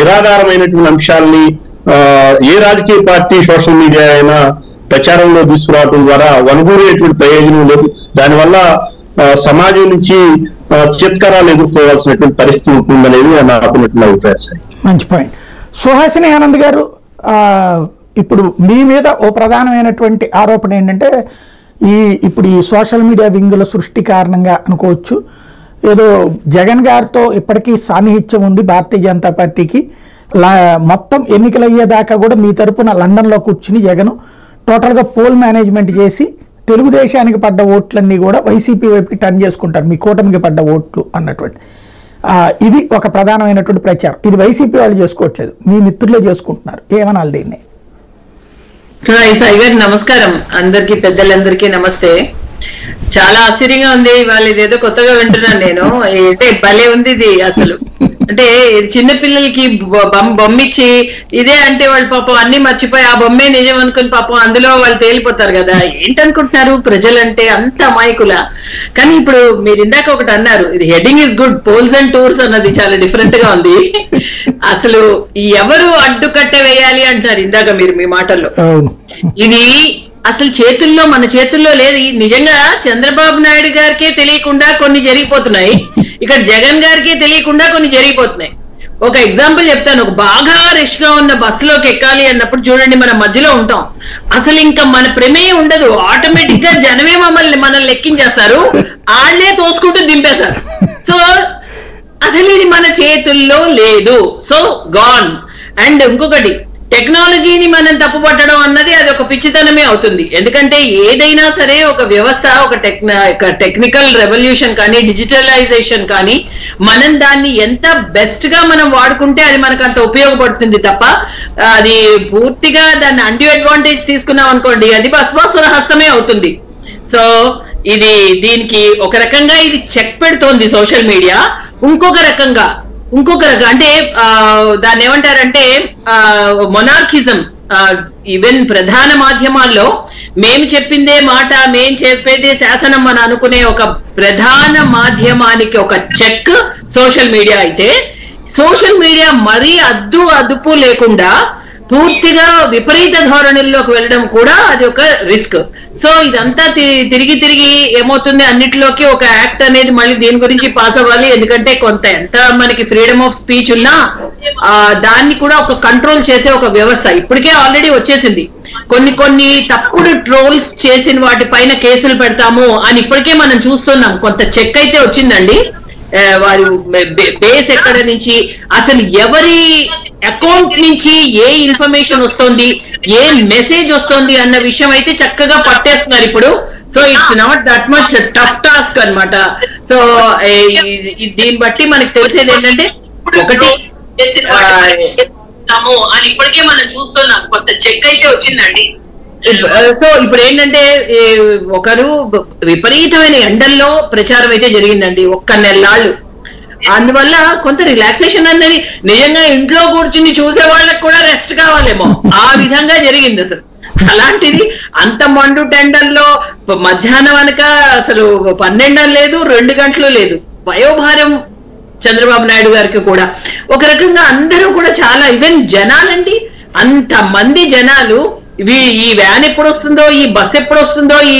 నిరాధారమైనటువంటి అంశాలని ఏ రాజకీయ party social media అయినా ప్రచారంలో తీసుకురావడం ద్వారా వనగూరేటువంటి ప్రయోజనం లేదు. దానివల్ల సమాజం నుంచి చిత్కారాలు ఎదుర్కోవాల్సినటువంటి పరిస్థితి ఉంటుందనేది నాకున్నటువంటి అభిప్రాయం సార్. మంచి పాయింట్. సుహాసిని ఆనంద్ గారు, ఇప్పుడు మీ మీద ఓ ప్రధానమైనటువంటి ఆరోపణ ఏంటంటే ఇప్పుడు ఈ సోషల్ మీడియా వింగుల సృష్టి కారణంగా అనుకోవచ్చు, ఏదో జగన్ గారితో ఇప్పటికీ సాన్నిహిత్యం ఉంది భారతీయ జనతా పార్టీకి. మొత్తం ఎన్నికలు అయ్యేదాకా కూడా మీ తరపున లండన్లో కూర్చుని జగన్ టోటల్గా పోల్ మేనేజ్మెంట్ చేసి తెలుగుదేశానికి పడ్డ ఓట్లన్నీ కూడా వైసీపీ వైపుకి టర్న్ చేసుకుంటారు, మీ కూటమికి పడ్డ ఓట్లు అన్నటువంటి ఇది ఒక ప్రధానమైనటువంటి ప్రచారం. ఇది వైసీపీ వాళ్ళు చేసుకోవట్లేదు, మీ మిత్రులే చేసుకుంటున్నారు. ఏమనాలి దీన్ని? సాయి నమస్కారం, అందరికి పెద్దలందరికీ నమస్తే. చాలా ఆశ్చర్యంగా ఉంది ఇవాళ, ఇదేదో కొత్తగా వింటున్నాను నేను. అంటే భలే ఉంది ఇది. అసలు అంటే చిన్న పిల్లలకి బొమ్మిచ్చి ఇదే అంటే వాళ్ళు పాపం అన్ని మర్చిపోయి ఆ బొమ్మే నిజం అనుకుని పాపం అందులో వాళ్ళు తేలిపోతారు కదా. ఏంటనుకుంటున్నారు ప్రజలంటే అంత అమాయకుల? కానీ ఇప్పుడు మీరు ఇందాక ఒకటి అన్నారు, ఇది heading is good, poles and tours అన్నది చాలా డిఫరెంట్ గా ఉంది. అసలు ఎవరు అడ్డుకట్ట వేయాలి అంటారు ఇందాక మీరు మీ మాటల్లో. ఇది అసలు చేతుల్లో, మన చేతుల్లో లేదు. నిజంగా చంద్రబాబు నాయుడు గారికే తెలియకుండా కొన్ని జరిగిపోతున్నాయి, ఇక్కడ జగన్ గారికే తెలియకుండా కొన్ని జరిగిపోతున్నాయి. ఒక ఎగ్జాంపుల్ చెప్తాను. ఒక బాగా రష్ గా ఉన్న బస్సులోకి ఎక్కాలి అన్నప్పుడు చూడండి, మనం మధ్యలో ఉంటాం, అసలు ఇంకా మన ప్రమేయం ఉండదు, ఆటోమేటిక్ గా జనమే మనల్ని ఎక్కించేస్తారు, ఆళ్లే తోసుకుంటూ దింపేశారు. సో అసలు ఇది మన చేతుల్లో లేదు. So gone. అండ్ ఇంకొకటి, టెక్నాలజీని మనం తప్పుపట్టడం అన్నది అది ఒక పిచ్చితనమే అవుతుంది. ఎందుకంటే ఏదైనా సరే ఒక వ్యవస్థ, ఒక టెక్నికల్ రెవల్యూషన్ కానీ డిజిటలైజేషన్ కానీ మనం దాన్ని ఎంత బెస్ట్ గా మనం వాడుకుంటే అది మనకు అంత ఉపయోగపడుతుంది తప్ప అది పూర్తిగా దాన్ని అన్డ్యూ అడ్వాంటేజ్ తీసుకున్నాం అనుకోండి, అది భస్మాసుర హస్తమే అవుతుంది. సో దీనికి ఒక రకంగా ఇది చెక్ పెడుతోంది సోషల్ మీడియా. ఇంకొక రకంగా అంటే దాన్ని ఏమంటారంటే మొనార్కిజం. ఈవెన్ ప్రధాన మాధ్యమాల్లో మేము చెప్పిందే మాట, మేం చెప్పేదే శాసనం అని అనుకునే ఒక ప్రధాన మాధ్యమానికి ఒక చెక్ సోషల్ మీడియా అయితే, సోషల్ మీడియా మరీ అదుపు లేకుండా పూర్తిగా విపరీత ధోరణుల్లోకి వెళ్ళడం కూడా అది ఒక రిస్క్. సో ఇదంతా తిరిగి ఏమవుతుంది, అన్నిటిలోకి ఒక యాక్ట్ అనేది మళ్ళీ దీని గురించి పాస్ అవ్వాలి. ఎందుకంటే ఎంత మనకి ఫ్రీడమ్ ఆఫ్ స్పీచ్ ఉన్నా దాన్ని కూడా ఒక కంట్రోల్ చేసే ఒక వ్యవస్థ ఇప్పటికే ఆల్రెడీ వచ్చేసింది. కొన్ని తప్పుడు ట్రోల్స్ చేసిన వాటి పైన కేసులు పెడతాము అని ఇప్పటికే మనం చూస్తున్నాం. కొంత చెక్ అయితే వచ్చిందండి. వారి బేస్ ఎక్కడ నుంచి, అసలు ఎవరి అకౌంట్ నుంచి ఏ ఇన్ఫర్మేషన్ వస్తుంది, ఏ మెసేజ్ వస్తుంది అన్న విషయం అయితే చక్కగా పట్టేస్తున్నారు ఇప్పుడు. So it's not that much tough task అన్నమాట. సో దీన్ని బట్టి మనకు తెలిసేది ఏంటంటే, ఒకటి అని ఇప్పటికే మనం చూస్తున్నాం, కొంత చెక్ అయితే వచ్చిందండి. సో ఇప్పుడు ఏంటంటే ఒకరు విపరీతమైన ఎండల్లో ప్రచారం అయితే జరిగిందండి ఒక్క నెలలాళ్ళు. అందువల్ల కొంత రిలాక్సేషన్ అన్నది నిజంగా ఇంట్లో కూర్చుని చూసే వాళ్ళకి కూడా రెస్ట్ కావాలేమో, ఆ విధంగా జరిగింది. అసలు అలాంటిది అంత మండు టెండర్లో మధ్యాహ్నం అనక అసలు 12 లేదు, 2 గంటలు లేదు. వయోభారం చంద్రబాబు నాయుడు గారికి కూడా ఒక రకంగా అందరూ కూడా చాలా, ఈవెన్ జనాలండి, అంత మంది జనాలు, ఈ వ్యాన్ ఎప్పుడు వస్తుందో, ఈ బస్ ఎప్పుడు వస్తుందో, ఈ